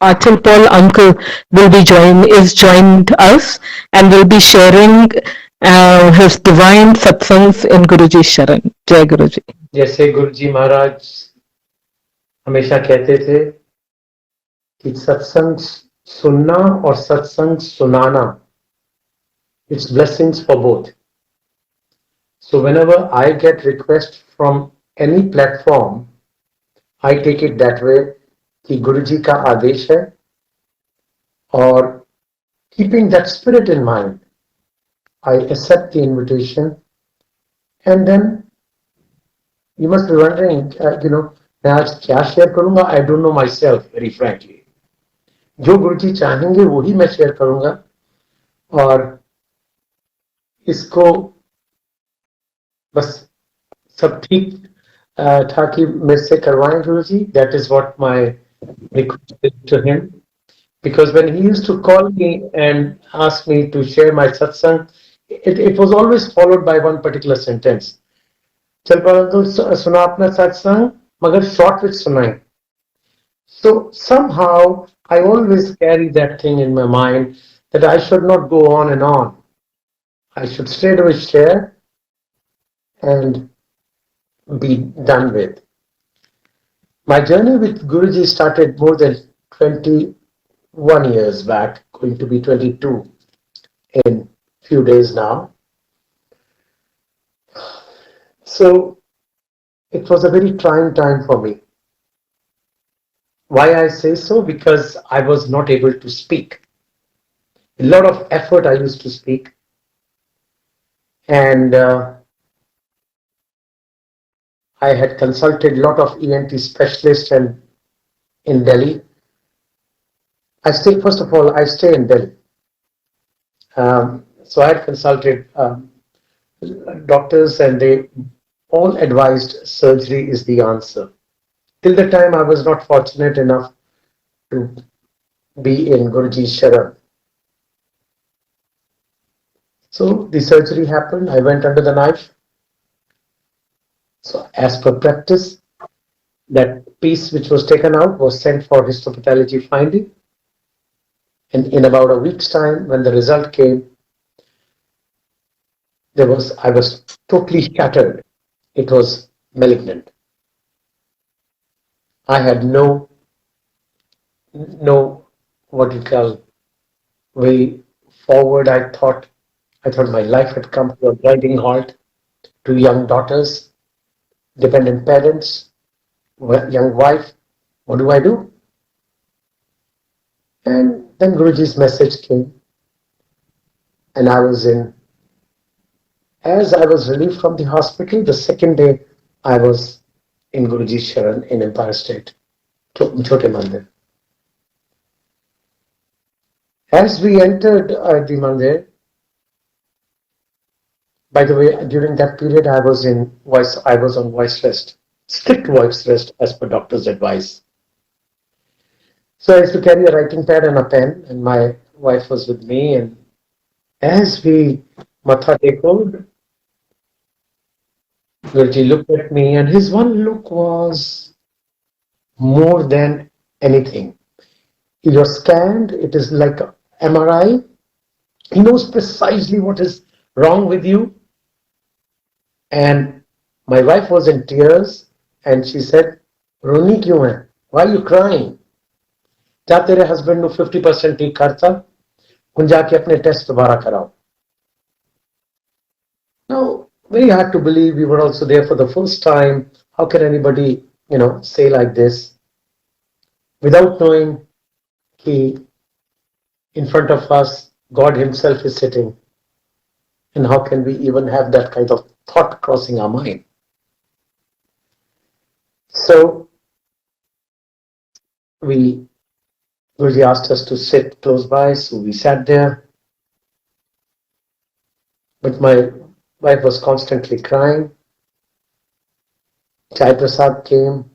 Achal Paul uncle will be joined us and will be sharing his divine satsangs in Guruji Sharan. Jai Guruji. जैसे गुरु जी महाराज हमेशा कहते थे कि सत्संग सुनना और सत्संग सुनाना, it's blessings for both. So whenever I get request from any platform, I take it that way कि गुरु जी का आदेश है, और keeping that spirit in mind, I accept the invitation. And then you must be wondering, मैं आज क्या share करूंगा? I don't know myself, very frankly. जो गुरुजी चाहेंगे वही मैं शेयर करूंगा, और इसको बस सब ठीक ठाक ही मेरे से करवाएं गुरुजी. That is what my request is to him, because when he used to call me and ask me to share my satsang, it was always followed by one particular sentence. चल तो सुना अपना सत्संग, मगर शॉर्ट विच सुनाई. So somehow I always carry that thing in my mind that I should not go on and on. I should straight away share and be done with. My journey with Guruji started more than 21 years back, going to be 22 in few days now. So it was a very trying time for me. Why I say so? Because I was not able to speak. A lot of effort I used to speak, and I had consulted a lot of ENT specialists and in Delhi. First of all, I stay in Delhi. So I had consulted doctors, and they all advised surgery is the answer. Till the time I was not fortunate enough to be in Guruji's Sharan. So the surgery happened. I went under the knife. So as per practice, that piece which was taken out was sent for histopathology finding. And in about a week's time, when the result came, I was totally shattered. It was malignant. I had no what you call way forward. I thought my life had come to a grinding halt. Two young daughters, dependent parents, young wife. What do I do? And then Guruji's message came, and as I was relieved from the hospital, the second day I was in Guruji's Sharan in Empire State, Chote Mandir. As we entered the mandir, by the way, during that period I was on voice rest, strict voice rest as per doctor's advice. So I used to carry a writing pad and a pen, and my wife was with me. And as we matha tekod, Guruji looked at me, and his one look was more than anything. You're scanned, it is like a MRI. He knows precisely what is wrong with you. And my wife was in tears, and she said, Roni kyun hai? Why are you crying? जा तेरे husband ਨੂੰ 50% ठीक करता, ਹੁਣ ਜਾ ਕੇ अपने test दोबारा कराओ. Now, very hard to believe, we were also there for the first time. How can anybody, say like this without knowing he in front of us, God himself is sitting? And how can we even have that kind of thought crossing our mind? So Guruji asked us to sit close by, so we sat there. But my wife was constantly crying. Chai Prasad came.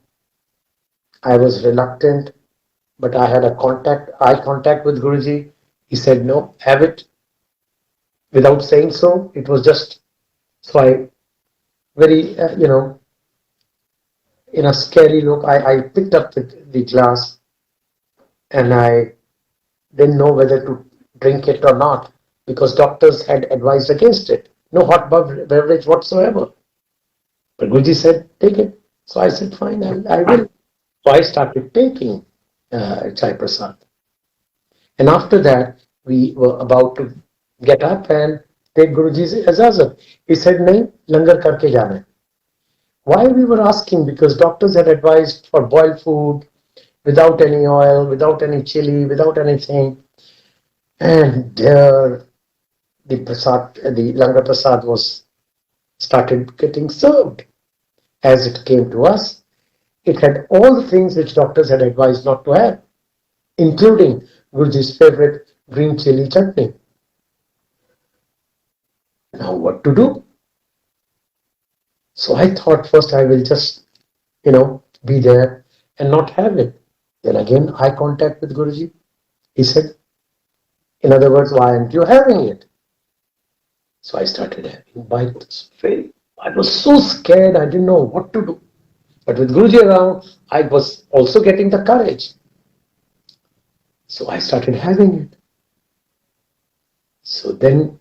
I was reluctant, but I had eye contact with Guruji. He said, no, have it. Without saying so, it was just, so I, very, in a scary look, I picked up the glass, and I didn't know whether to drink it or not because doctors had advised against it. No hot beverage whatsoever. But Guruji said, take it. So I said, fine, I will. So I started taking Chai Prasad. And after that, we were about to get up and take Guruji's ijazat. He said, nahi, langar karke jana hai. Why we were asking? Because doctors had advised for boiled food, without any oil, without any chili, without anything. And there the langar prasad was started getting served. As it came to us, it had all the things which doctors had advised not to have, including Guruji's favorite green chili chutney. Now what to do? So I thought first I will just, be there and not have it. Then again, eye contact with Guruji. He said, in other words, why aren't you having it? So I started having bites. I was so scared, I didn't know what to do. But with Guruji around, I was also getting the courage. So I started having it. So then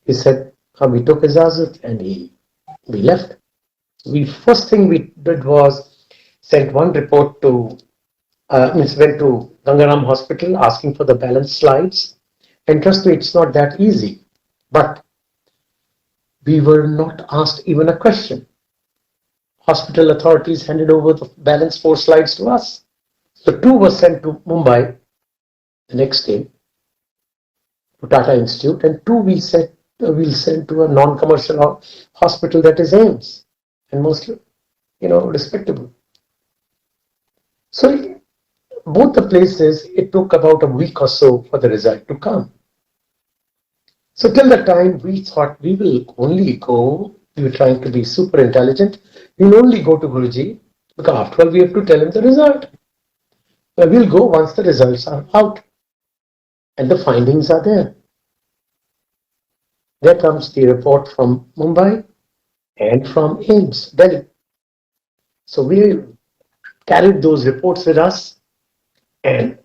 he said, we took ijazat and we left. We first thing we did was sent one report to went to Gangaram Hospital asking for the balance slides. And trust me, it's not that easy. But we were not asked even a question. Hospital authorities handed over the balance 4 slides to us. So 2 were sent to Mumbai the next day to Tata Institute, and 2 we'll send to a non-commercial hospital that is AIMS, and mostly, respectable. So both the places, it took about a week or so for the result to come. So till the time we thought we will only go, we were trying to be super intelligent, we'll only go to Guruji because after all we have to tell him the result. Well, we'll go once the results are out and the findings are there. There comes the report from Mumbai and from AIMS, Delhi. So we carried those reports with us and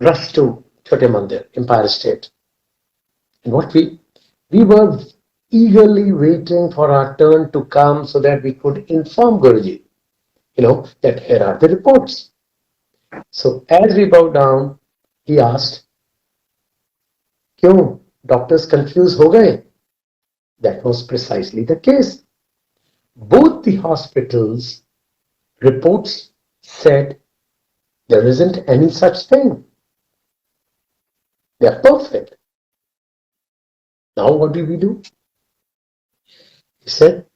rushed to Chote Mandir, Empire State. And what we were eagerly waiting for our turn to come so that we could inform Guruji, that here are the reports. So as we bowed down, he asked, "Kyun, doctors confused ho gaye?" That was precisely the case. Both the hospitals' reports said there isn't any such thing. They're perfect. Now what do we do? He said,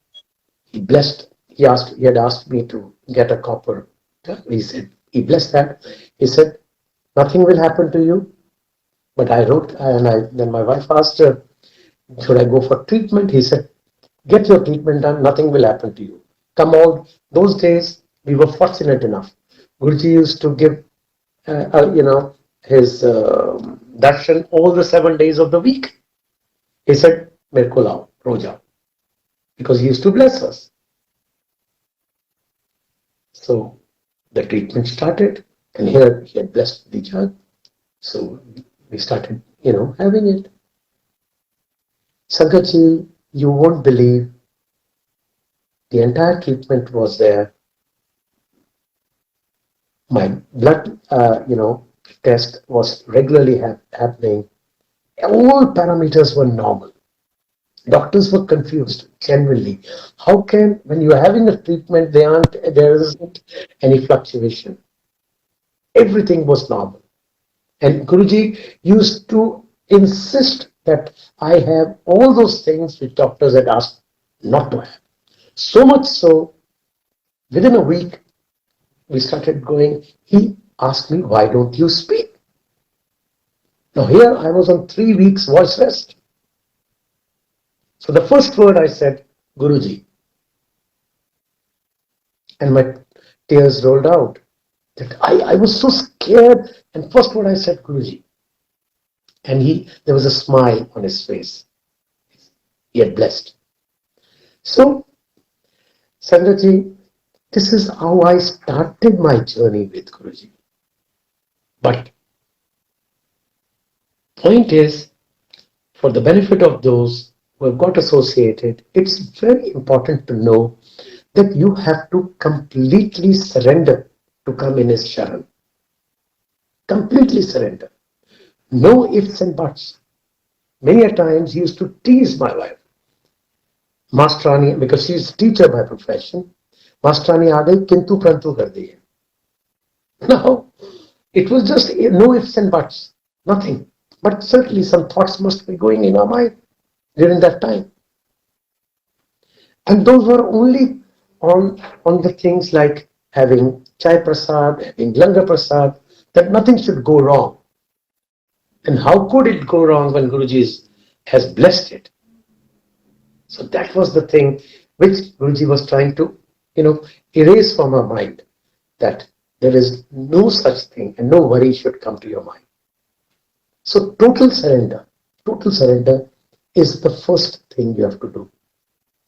he had asked me to get a copper. He said, he blessed that. He said, nothing will happen to you. But I wrote, then my wife asked her, should I go for treatment? He said, get your treatment done, nothing will happen to you. Come on, those days we were fortunate enough. Guruji used to give, his darshan all the 7 days of the week. He said, Mere ko lao, roja, because he used to bless us. So the treatment started, and here he had blessed the jug. So we started, having it. Sankachi, you won't believe the entire treatment was there. My blood, test was regularly happening. All parameters were normal. Doctors were confused, genuinely. How can, when you're having a treatment, there isn't any fluctuation? Everything was normal. And Guruji used to insist that I have all those things which doctors had asked not to have. So much so, within a week, we started going. He asked me, why don't you speak? Now here I was on 3 weeks voice rest. So the first word I said, Guruji. And my tears rolled out. That I was so scared. And first word I said, Guruji. And there was a smile on his face. He had blessed. So, Sandraji, this is how I started my journey with Guruji. But point is, for the benefit of those who have got associated, it's very important to know that you have to completely surrender to come in his sharan. Completely surrender. No ifs and buts. Many a times he used to tease my wife. Mastrani, because she's a teacher by profession, Mastrani aa gayi, kintu prantu kar di hai. Now, it was just no ifs and buts, nothing. But certainly some thoughts must be going in our mind during that time. And those were only on the things like having chai prasad, having langar prasad, that nothing should go wrong. And how could it go wrong when Guruji has blessed it? So that was the thing which Guruji was trying to, erase from our mind, that there is no such thing and no worry should come to your mind. So total surrender is the first thing you have to do.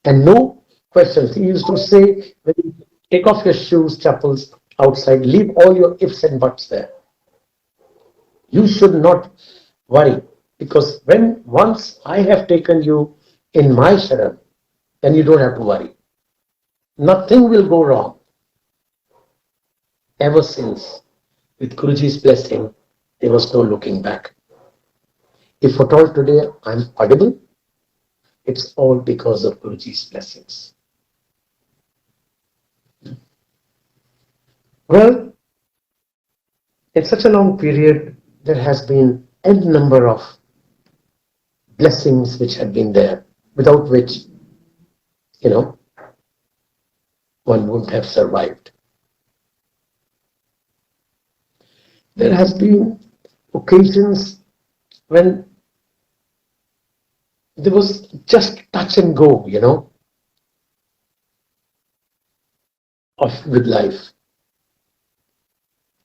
And no questions. He used to say, when you take off your shoes, chappals outside, leave all your ifs and buts there. You should not worry, because when once I have taken you in my sharan, then you don't have to worry. Nothing will go wrong. Ever since, with Guruji's blessing, there was no looking back. If at all today I'm audible, it's all because of Guruji's blessings. Well, in such a long period, there has been n number of blessings which have been there, without which, you know, one wouldn't have survived. There has been occasions when there was just touch and go, of with life.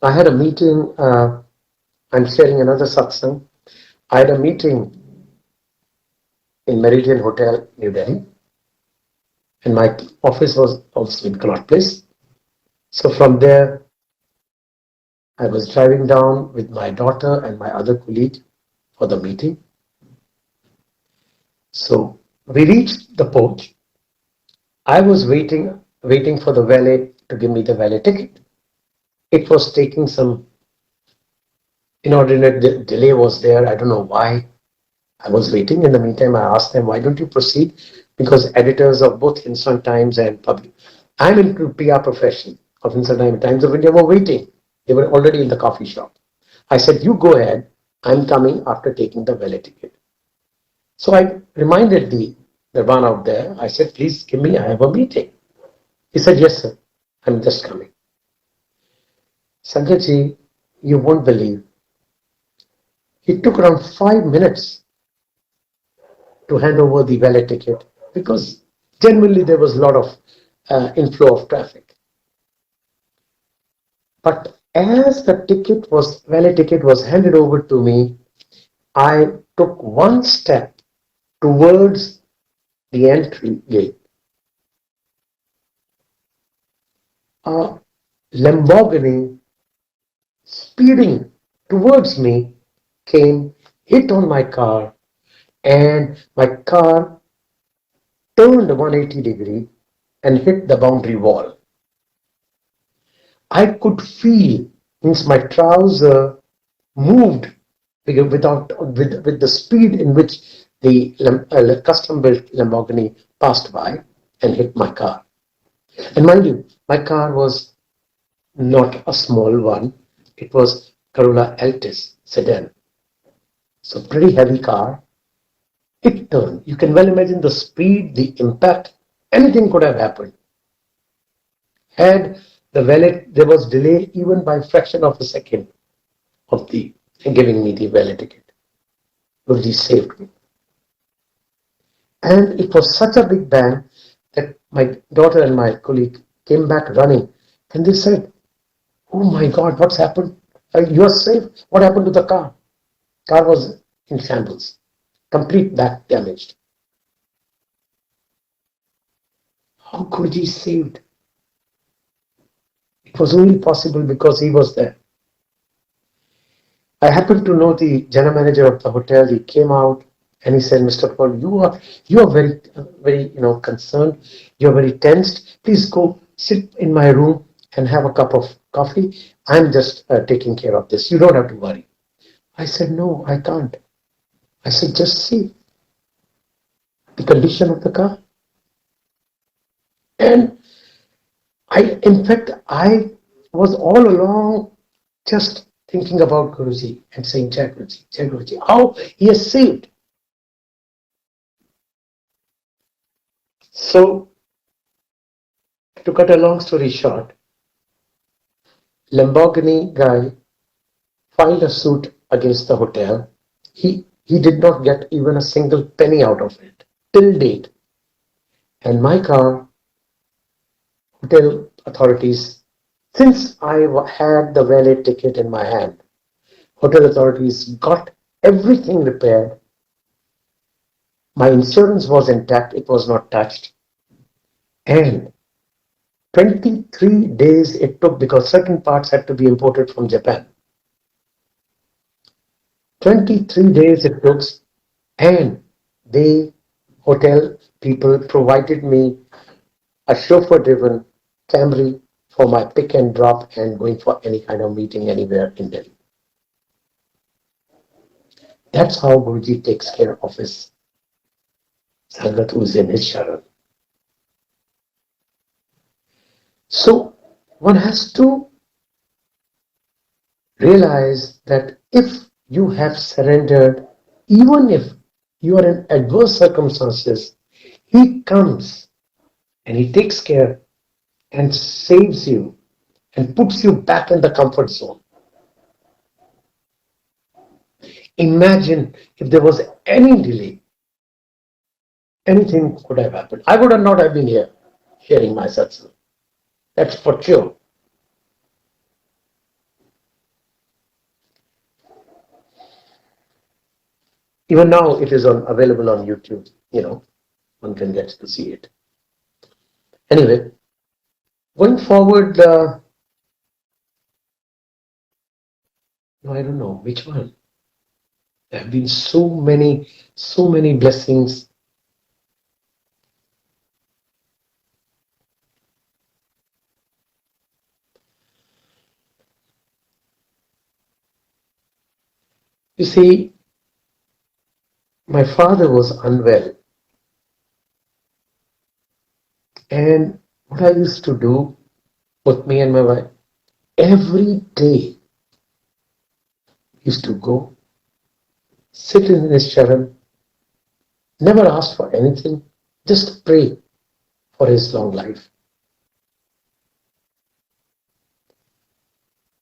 I had a meeting, I'm sharing another satsang. I had a meeting in Meridian Hotel, New Delhi, and my office was also in Connaught Place. So from there, I was driving down with my daughter and my other colleague for the meeting. So we reached the porch. I was waiting for the valet to give me the valet ticket. It was taking some inordinate delay was there. I don't know why. I was waiting. In the meantime, I asked them, why don't you proceed? Because editors of both Hindustan Times and Public, I'm into PR profession of Hindustan Times of India were waiting. They were already in the coffee shop. I said, you go ahead. I'm coming after taking the valet ticket. So I reminded the one out there. I said, please give me, I have a meeting. He said, yes, sir. I'm just coming. Sanjay, you won't believe. It took around 5 minutes to hand over the valet ticket, because generally there was a lot of inflow of traffic. But as the valet ticket was handed over to me, I took one step towards the entry gate. A Lamborghini speeding towards me came, hit on my car, and my car turned 180 degree and hit the boundary wall. I could feel, means my trouser moved with the speed in which the custom built Lamborghini passed by and hit my car. And mind you, my car was not a small one. It was Corolla Altis sedan. So pretty heavy car. It turned. You can well imagine the speed, the impact. Anything could have happened. Had the valet, there was delay even by fraction of a second of the giving me the valet ticket. Guruji saved me. And it was such a big bang that my daughter and my colleague came back running, and they said, oh my God, what's happened? You are safe. What happened to the car? Car was in shambles, complete back damaged. How Guruji saved? It was only possible because he was there. I happened to know the general manager of the hotel. He came out and he said, "Mr. Paul, you are very concerned. You are very tensed. Please go sit in my room and have a cup of coffee. I'm just taking care of this. You don't have to worry." I said, "No, I can't." I said, "Just see the condition of the car." And in fact, I was all along just thinking about Guruji and saying, Jai Guruji, how he has saved. So, to cut a long story short, Lamborghini guy filed a suit against the hotel. He did not get even a single penny out of it till date. And my car, hotel authorities, since I had the valet ticket in my hand, hotel authorities got everything repaired. My insurance was intact, it was not touched. And 23 days it took because certain parts had to be imported from Japan. 23 days it took, and the hotel people provided me a chauffeur driven Camry for my pick and drop and going for any kind of meeting anywhere in Delhi. That's how Guruji takes care of his Sangat who's in his Sharan. So one has to realize that if you have surrendered, even if you are in adverse circumstances, He comes and He takes care and saves you and puts you back in the comfort zone. Imagine if there was any delay, anything could have happened. I would have not have been here sharing my satsang. That's for sure. Even now, it is available on YouTube. One can get to see it. Anyway, going forward, I don't know which one. There have been so many blessings. You see, my father was unwell, and what I used to do with me and my wife every day used to go sit in his charan, never ask for anything, just pray for his long life.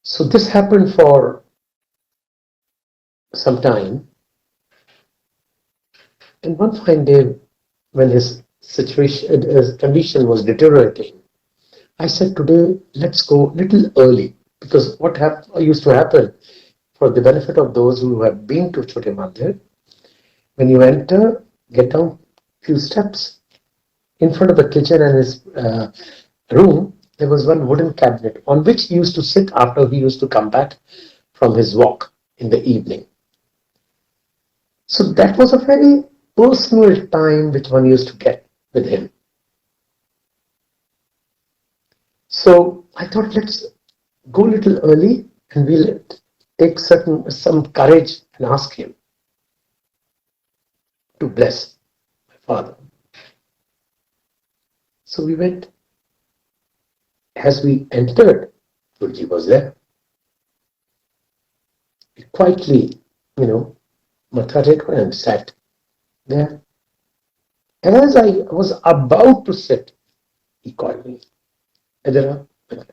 So this happened for some time, and one fine day, when his situation, his condition was deteriorating, I said, "Today, let's go little early." Because what used to happen, for the benefit of those who have been to Chote Mandir, when you enter, get down few steps. In front of the kitchen and his room, there was one wooden cabinet on which he used to sit after he used to come back from his walk in the evening. So that was a very personal time which one used to get with him. So I thought, let's go a little early and we'll take some courage and ask him to bless my father. So we went. As we entered, Guruji was there. We quietly, matha and sat there. And as I was about to sit, he called me. Idhar aa.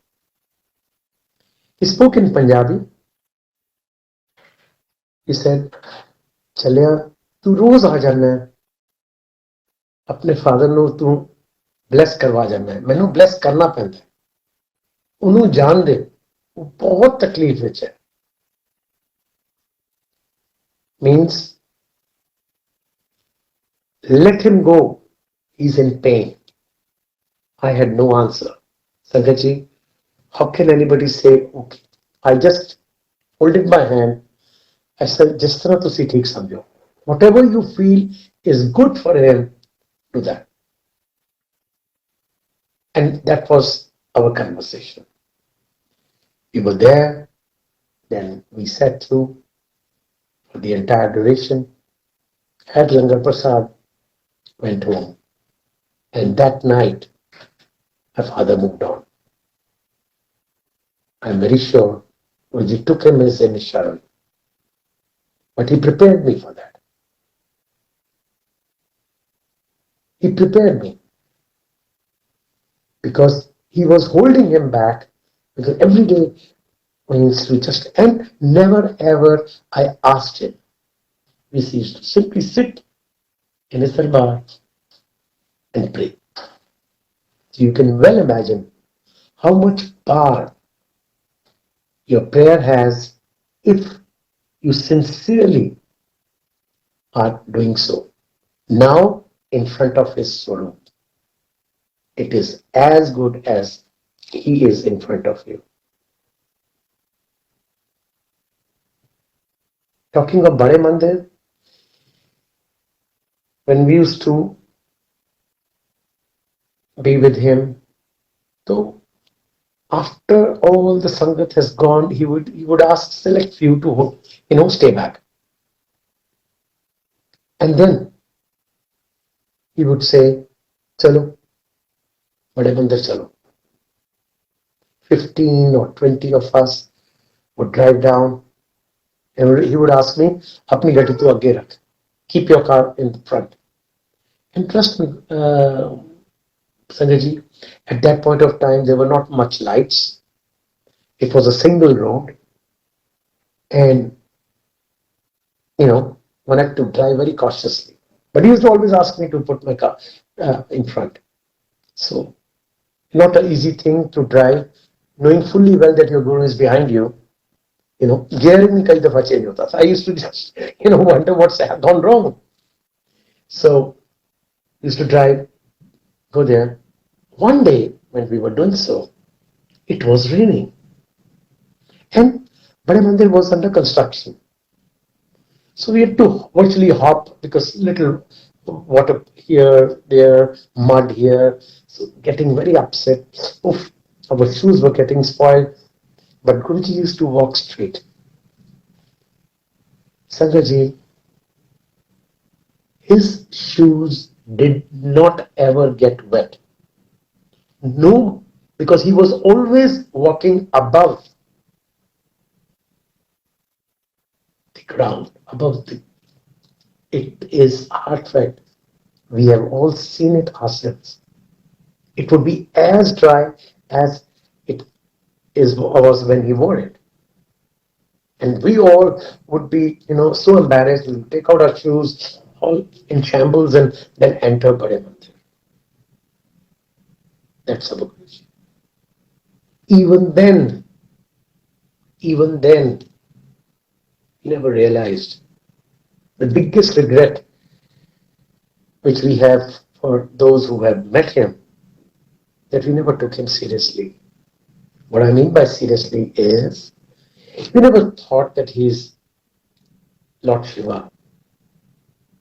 He spoke in Punjabi. He said, "Chaliya, tu roz aa jana hai. अपने father ਨੂੰ ਤੂੰ bless ਕਰਵਾ ਜਾਣਾ ਹੈ ਮੈਨੂੰ bless ਕਰਨਾ ਪੈਂਦਾ ਉਹਨੂੰ ਜਾਣ ਦੇ ਉਹ ਬਹੁਤ ਤਕਲੀਫ ਵਿੱਚ ਹੈ means let him go, he's in pain." I had no answer. Sangatji, how can anybody say, okay? I just folded my hand ऐसा जिस तरह तुसी ठीक समझो, whatever you feel is good for him, do that. And that was our conversation. We were there, then we sat through for the entire duration, had Langar Prasad, went home. And that night, my father moved on. I'm very sure Guruji took him as an Sharan, but he prepared me for that. He prepared me because he was holding him back, because every day when he used to just, and never ever I asked him. We used to simply sit in his darbar and pray. So you can well imagine how much power your prayer has if you sincerely are doing so. Now, in front of his Swarup, it is as good as he is in front of you. Talking of Bade Mandir, when we used to be with him, so after all the Sangat has gone, he would ask select few to stay back. And then he would say, Chalo, Bade Mandir chalo. 15 or 20 of us would drive down, and he would ask me, Apni gadi tu agge rakh. Keep your car in the front. And trust me, Sanjay ji, at that point of time, there were not much lights. It was a single road, and one had to drive very cautiously. But he used to always ask me to put my car in front. So, not an easy thing to drive, knowing fully well that your guru is behind you. Gearing me kai dafa change hota tha. I used to just, wonder what's gone wrong. So, used to drive, go there. One day, when we were doing so, it was raining. And Bade Mandir was under construction. So we had to virtually hop because little water here, there, mud here. So getting very upset. Oof, our shoes were getting spoiled. But Guruji used to walk straight. Sangaji, his shoes did not ever get wet. No, because he was always walking above the ground, above the. It is hard fact. We have all seen it ourselves. It would be as dry as it was when he wore it. And we all would be, so embarrassed. We would take out our shoes, all in shambles, and then enter Bade Mandir. That's our Guruji. Even then, even then, he never realized the biggest regret which we have for those who have met him, that we never took him seriously. What I mean by seriously is, we never thought that he's Lord Shiva.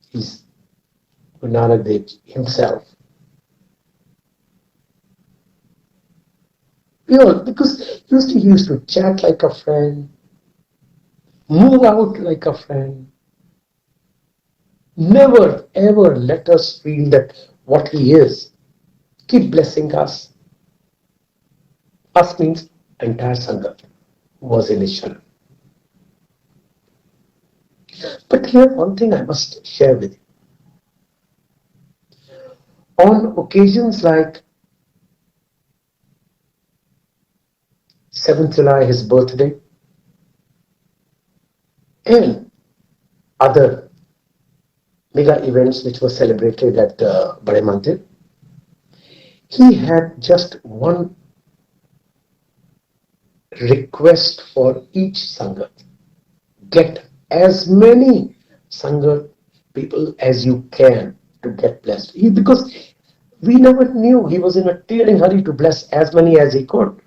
He's Guru Nanak Dev himself. Because he used to chat like a friend, move out like a friend, never ever let us feel that what he is. Keep blessing us. Us means entire Sangha was in his sharan. But here one thing I must share with you. On occasions like 7th July, his birthday, and other mega events which were celebrated at Bade Mandir, he had just one request for each Sangha. Get as many Sangha people as you can to get blessed. Because we never knew, he was in a tearing hurry to bless as many as he could.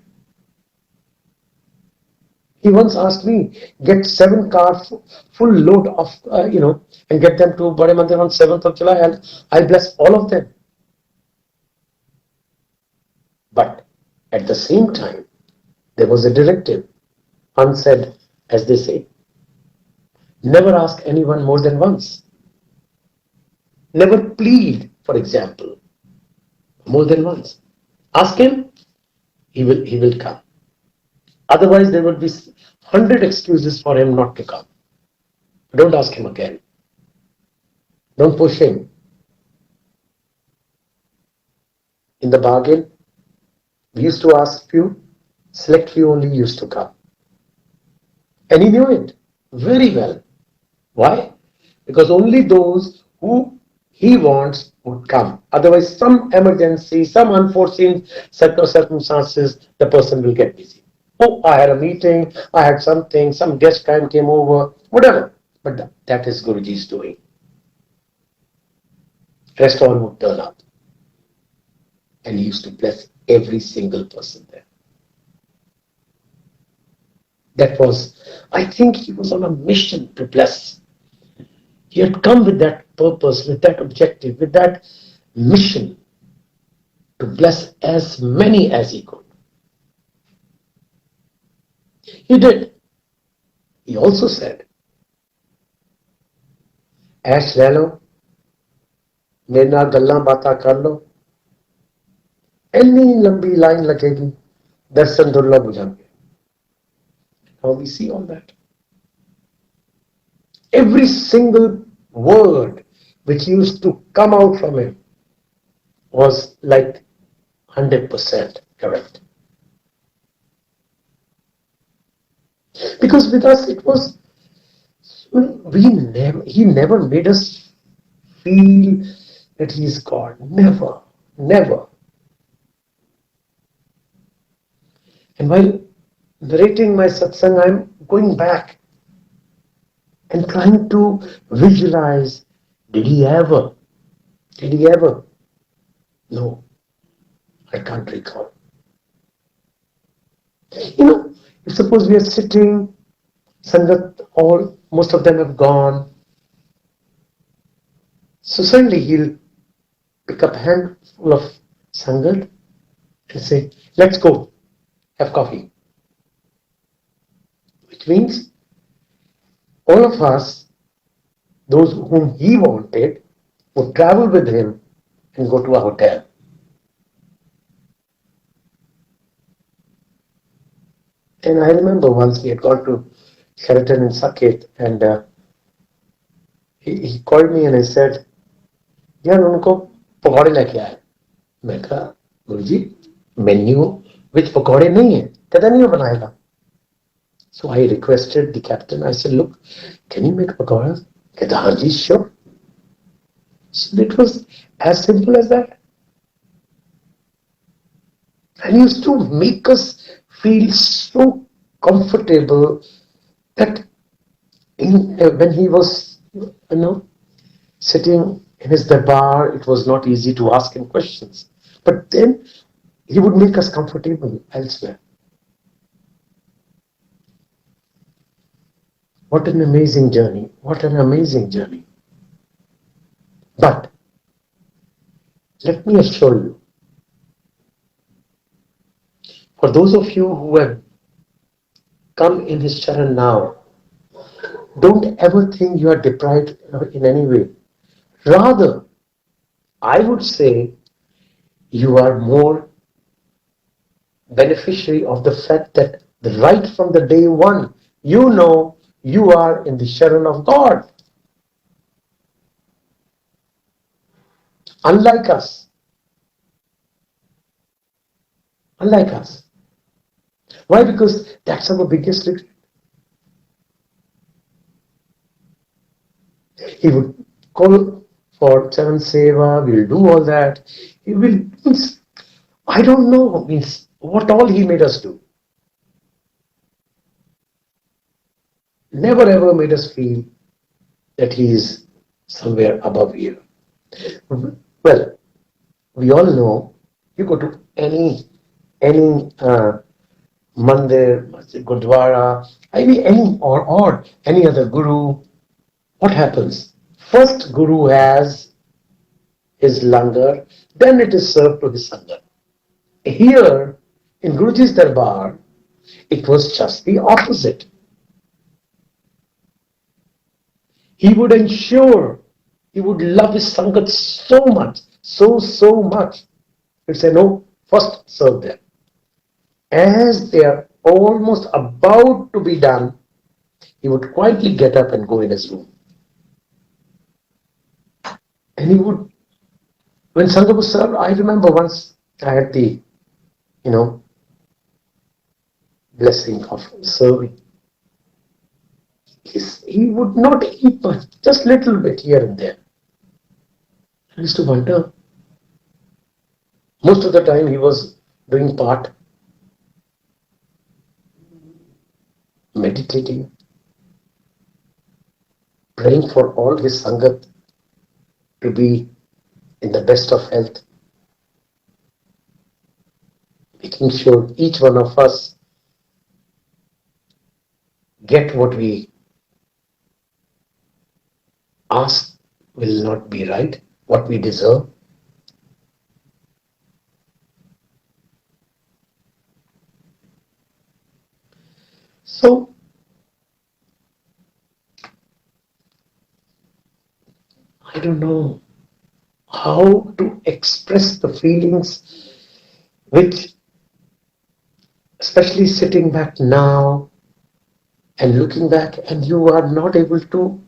He once asked me, get 7 cars full load of, and get them to Bade Mandir on 7th of July, and I'll bless all of them. But at the same time, there was a directive, unsaid, as they say. Never ask anyone more than once. Never plead, for example, more than once. Ask him, he will come. Otherwise, there would be 100 excuses for him not to come. Don't ask him again. Don't push him. In the bargain, we used to ask few, select few only used to come. And he knew it very well. Why? Because only those who he wants would come. Otherwise, some emergency, some unforeseen circumstances, the person will get busy. Oh, I had a meeting, I had something, some guest came over, whatever. But that is Guruji's doing. Rest all would turn up. And he used to bless every single person there. That was, I think he was on a mission to bless. He had come with that purpose, with that objective, with that mission to bless as many as he could. He did. He also said, ऐश ले लो, मेरे नाल गल्लां बातां कर लो, इन्नी लंबी line लगेगी, दर्शन दुर्लभ हो जाएंगे. Now we see all that. Every single word which used to come out from him was like 100% correct. Because with us it was, he never made us feel that he is God. Never, never. And while narrating my satsang, I'm going back and trying to visualize, did he ever? Did he ever? No, I can't recall. If suppose we are sitting, Sangat, most of them have gone. So suddenly he'll pick up a handful of Sangat and say, let's go, have coffee. Which means all of us, those whom he wanted, would travel with him and go to a hotel. And I remember once we had gone to Sheraton in Saket, and he called me and I said, यार उनको पकौड़े लेके आए. मैं कहा, गुरुजी, menu विच पकौड़े नहीं है, कहता नहीं वो बनाएगा. So I requested the captain, I said, look, can you make pakoras? कहता, हाँ जी, sure. So it was as simple as that. And he used to make us feel so comfortable that when he was, sitting in his darbar, it was not easy to ask him questions. But then he would make us comfortable elsewhere. What an amazing journey. What an amazing journey. But let me assure you, for those of you who have come in his charan now, don't ever think you are deprived in any way. Rather, I would say you are more beneficiary of the fact that right from the day one, you are in the Sharan of God. Unlike us. Unlike us. Why? Because that's our biggest regret. He would call for Charan Seva, we will do all that. He will, I don't know, what all he made us do. Never ever made us feel that he is somewhere above here. Well, we all know, you go to any mandir, masjid, gurdwara, maybe or any other guru, what happens? First guru has his langar, then it is served to his sangat. Here in Guruji's Darbar, it was just the opposite. He would ensure, he would love his sangat so much, so much. He'd say, no, first serve them. As they are almost about to be done, he would quietly get up and go in his room. And he would, when Sangha was served, I remember once I had the, you know, blessing of serving. He would not eat much, just little bit here and there. I used to wonder. Most of the time he was doing part, meditating, praying for all his Sangat to be in the best of health, making sure each one of us get what we ask will not be right, what we deserve. So I don't know how to express the feelings which, especially sitting back now and looking back, and you are not able to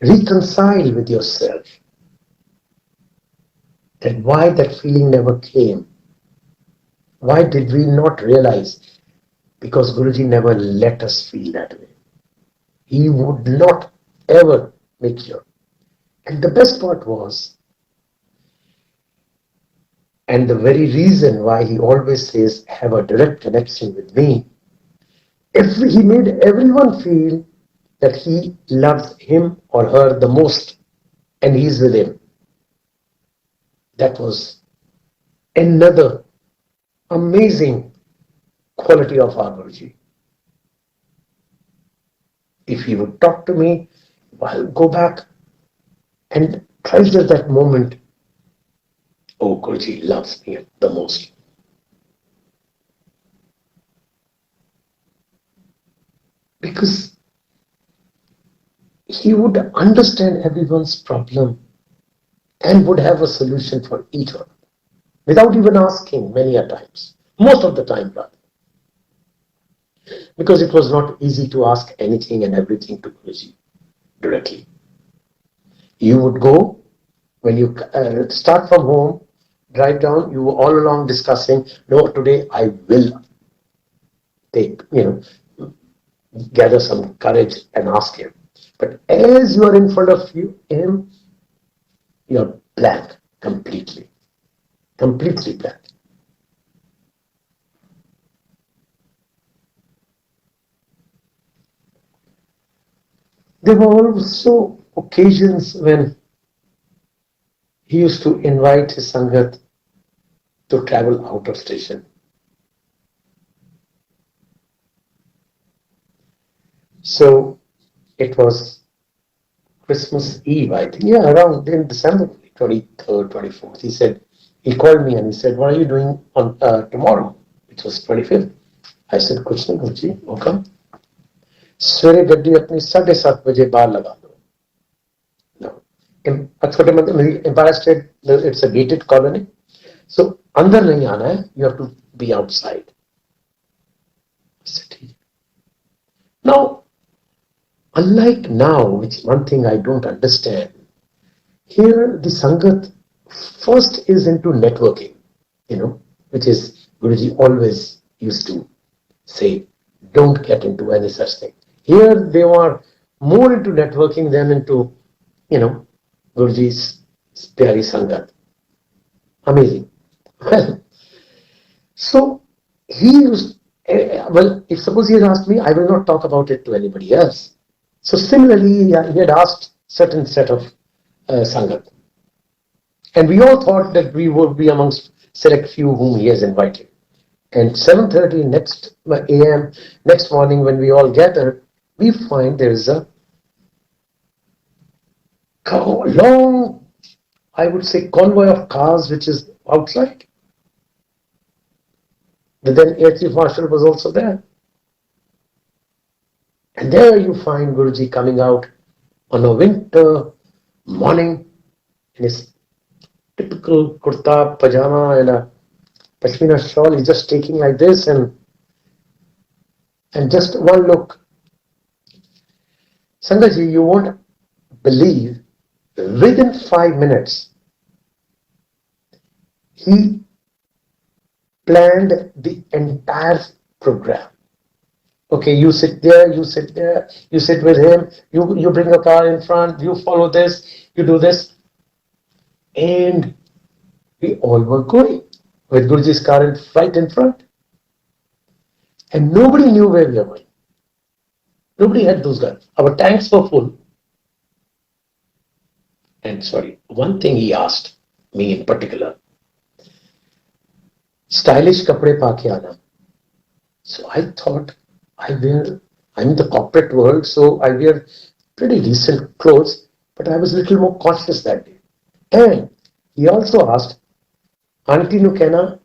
reconcile with yourself that why that feeling never came. Why did we not realize? Because Guruji never let us feel that way. He would not ever make sure. And the best part was, and the very reason why he always says, have a direct connection with me, he made everyone feel that he loves him or her the most and he's with him. That was another amazing quality of our Guruji. If he would talk to me, I'll go back and treasure that moment. Oh, Guruji loves me the most. Because he would understand everyone's problem and would have a solution for each one without even asking many a times. Most of the time, rather. Because it was not easy to ask anything and everything to Guruji directly. You would go, when you start from home, drive down, you were all along discussing, no, today I will take, gather some courage and ask him. But as you are in front of him, you're blank completely. Completely blank. There were also occasions when he used to invite his Sangat to travel out of station. So it was Christmas Eve, I think, yeah, around in December 23rd, 24th. He called me and he said, what are you doing on tomorrow? It was 25th. I said, कुछ नहीं गुरुजी, welcome. सवेरे गड्डी अपनी 7:30 बजे बाहर लगा दो. छोटे मंदिर Empire State, it's a gated colony. So अंदर नहीं आना है, you have to be outside. I said, now, unlike now, which one thing I don't understand, here the Sangat first is into networking, which is Guruji always used to say, don't get into any such thing. Here they were more into networking than into, Guruji's Pyari Sangat. Amazing. Well, so he used, if suppose he had asked me, I will not talk about it to anybody else. So similarly, he had asked certain set of Sangat. And we all thought that we would be amongst select few whom he has invited. And 7:30 next a.m. next morning when we all gather, we find there is a long, I would say, convoy of cars which is outside. The then Air Chief Marshal was also there. And there you find Guruji coming out on a winter morning in his typical kurta, pajama, and a pashmina shawl. He's just taking like this, and just one look. Sangaji, you won't believe, within 5 minutes, he planned the entire program. Okay, you sit there, you sit there, you sit with him, you bring a car in front, you follow this, you do this, and we all were going with Guruji's car right in front, and nobody knew where we were going. Nobody had those guns. Our tanks were full. And sorry, one thing he asked me in particular, stylish kapde paake aana. So I thought I'm in the corporate world, so I wear pretty decent clothes, but I was a little more cautious that day. And he also asked, Auntie nu kehna,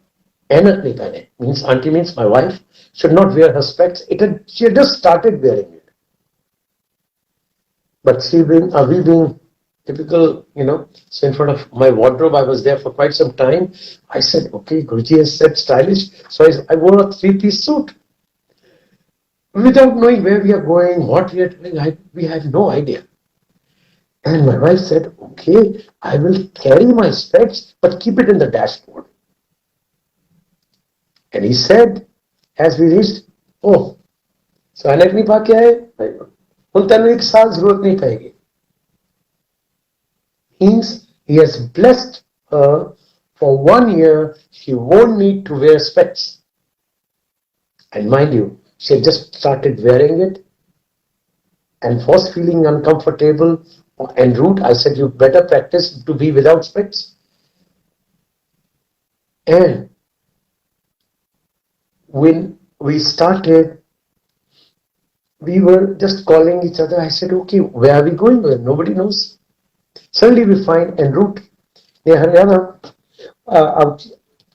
ainak nahi pehne. Means auntie means my wife should not wear her specs. She had just started wearing it. But we being typical, so in front of my wardrobe, I was there for quite some time. I said, okay, Guruji has said stylish. So I wore a three-piece suit without knowing where we are going, what we are doing. We had no idea. And my wife said, okay, I will carry my specs, but keep it in the dashboard. And he said, as we reached, oh, so ऐनक नहीं पा के आए उन तेन एक साल जरूरत नहीं पड़ेगी. Means he has blessed her for 1 year. She won't need to wear specs. And mind you, she had just started wearing it and was feeling uncomfortable en route. I said, you better practice to be without specs. And when we started, we were just calling each other. I said, okay, where are we going? Well, nobody knows. Suddenly we find en route near Haryana,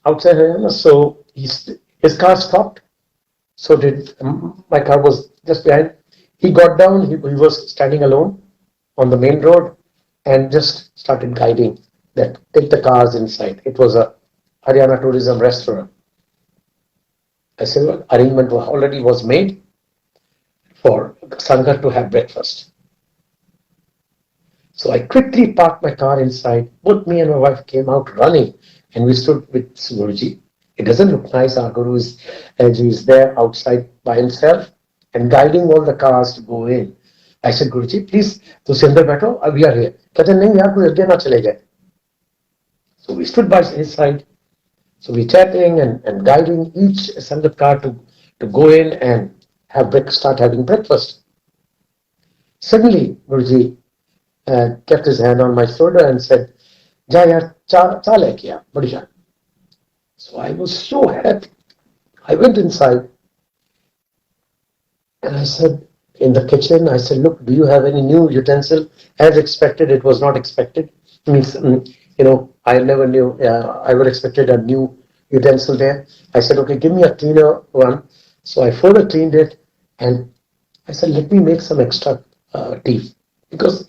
outside Haryana. So his car stopped. So did my car was just behind. He got down. He was standing alone on the main road and just started guiding that take the cars inside. It was a Haryana tourism restaurant. I said, well, arrangement already was made for Sangha to have breakfast. So I quickly parked my car inside. Both me and my wife came out running, and we stood with Guruji. It doesn't look nice. Our Guru is there outside by himself and guiding all the cars to go in. I said, Guruji, please, to अंदर बैठो, we are here. कहते नहीं यार कोई आगे ना चले जाए. So we stood by his side. So we chatting and guiding each Sangat car to go in and start having breakfast. Suddenly, Guruji kept his hand on my shoulder and said, "Ja yaar, cha leke aa, badhiya." So I was so happy. I went inside and I said, in the kitchen, I said, look, do you have any new utensil? As expected, it was not expected. Means, I never knew, I would expected a new utensil there. I said, okay, give me a cleaner one. So I further cleaned it and I said, let me make some extra tea. Because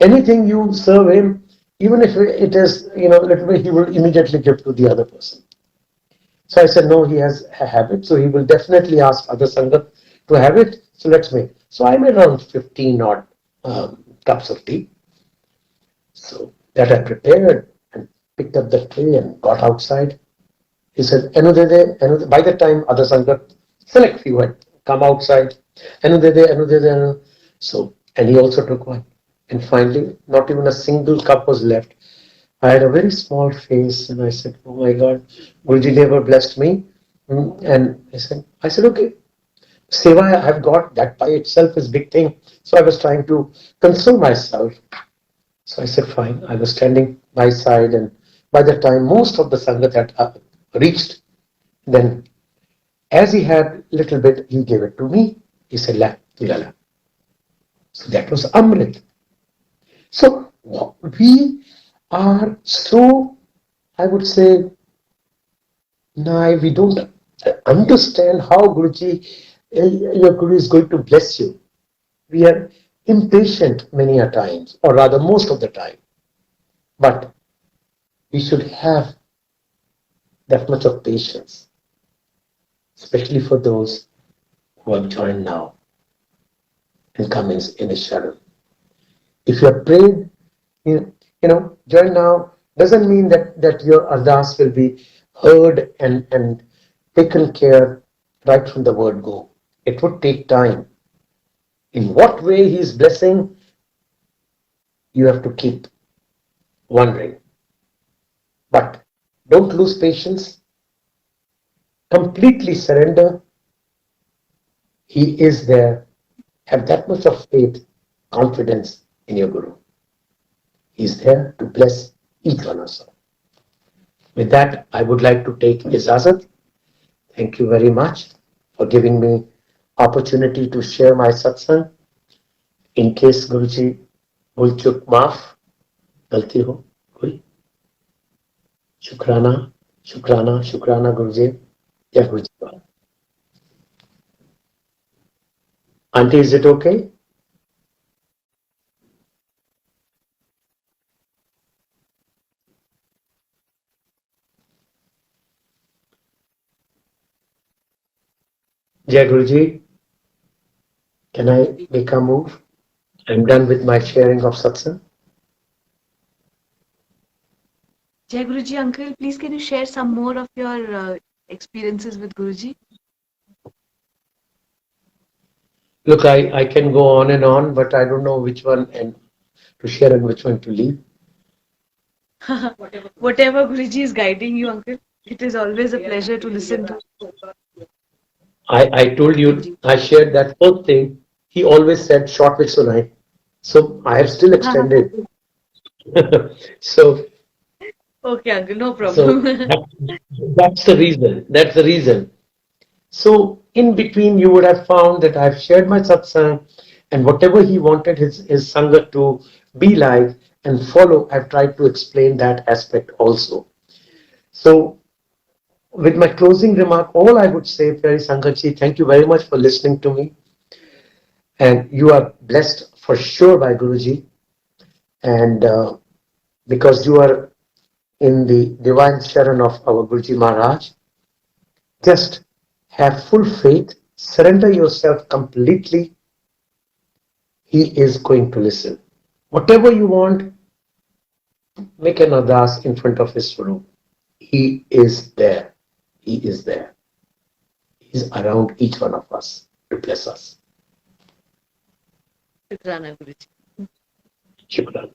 anything you serve him, even if it is, a little bit, he will immediately give to the other person. So I said, no, he has a habit, so he will definitely ask other Sangat to have it. So let's make. So I made around 15 odd cups of tea. So that I prepared and picked up the tray and got outside. He said, Anu by the time other Sangat, select few had come outside. Anu. So, and he also took one. And finally, not even a single cup was left. I had a very small face and I said, oh my God, Guruji never blessed me. And I said, okay, seva I've got, that by itself is big thing. So I was trying to console myself. So I said, fine. I was standing by side and by the time most of the Sangat had reached, Then, as he had little bit, he gave it to me. He said, La, tulala. So that was Amrit. So we are so, I would say, naive. We don't understand how Guruji, your Guru is going to bless you. We are impatient many a times, or rather most of the time. But we should have that much of patience, especially for those who have joined now and come in a shadow. If you are prayed, join now doesn't mean that your ardas will be heard and taken care right from the word go. It would take time. In what way he is blessing, you have to keep wondering. But don't lose patience. Completely surrender. He is there. Have that much of faith, confidence in your Guru. He is there to bless each one of us. With that, I would like to take ijazat. Thank you very much for giving me opportunity to share my satsang. In case Guruji भूल चूक माफ गलती हो कोई शुक्राना शुक्राना शुक्राना गुरुजी जय गुरुजी Auntie, is it okay? Jai Guruji, can I make a move? I'm done with my sharing of satsang. Jai Guruji, uncle, please can you share some more of your experiences with Guruji? Look, I can go on, but I don't know which one and to share and which one to leave. Whatever Guruji is guiding you, uncle, it is always a pleasure to listen to. I told you, I shared that first thing. He always said short with Sunai. So I have still extended. so Okay, uncle, no so problem. that's the reason. That's the reason. So in between, you would have found that I've shared my satsang, and whatever he wanted his sangha to be like and follow, I've tried to explain that aspect also. So with my closing remark, all I would say, Pyari Sangatji, thank you very much for listening to me. And you are blessed for sure by Guruji. And because you are in the divine Sharan of our Guruji Maharaj, just have full faith, surrender yourself completely. He is going to listen. Whatever you want, make an ardas in front of his room. He is there. He is there. He's around each one of us to bless us. Shukrana, Guruji. Shukran.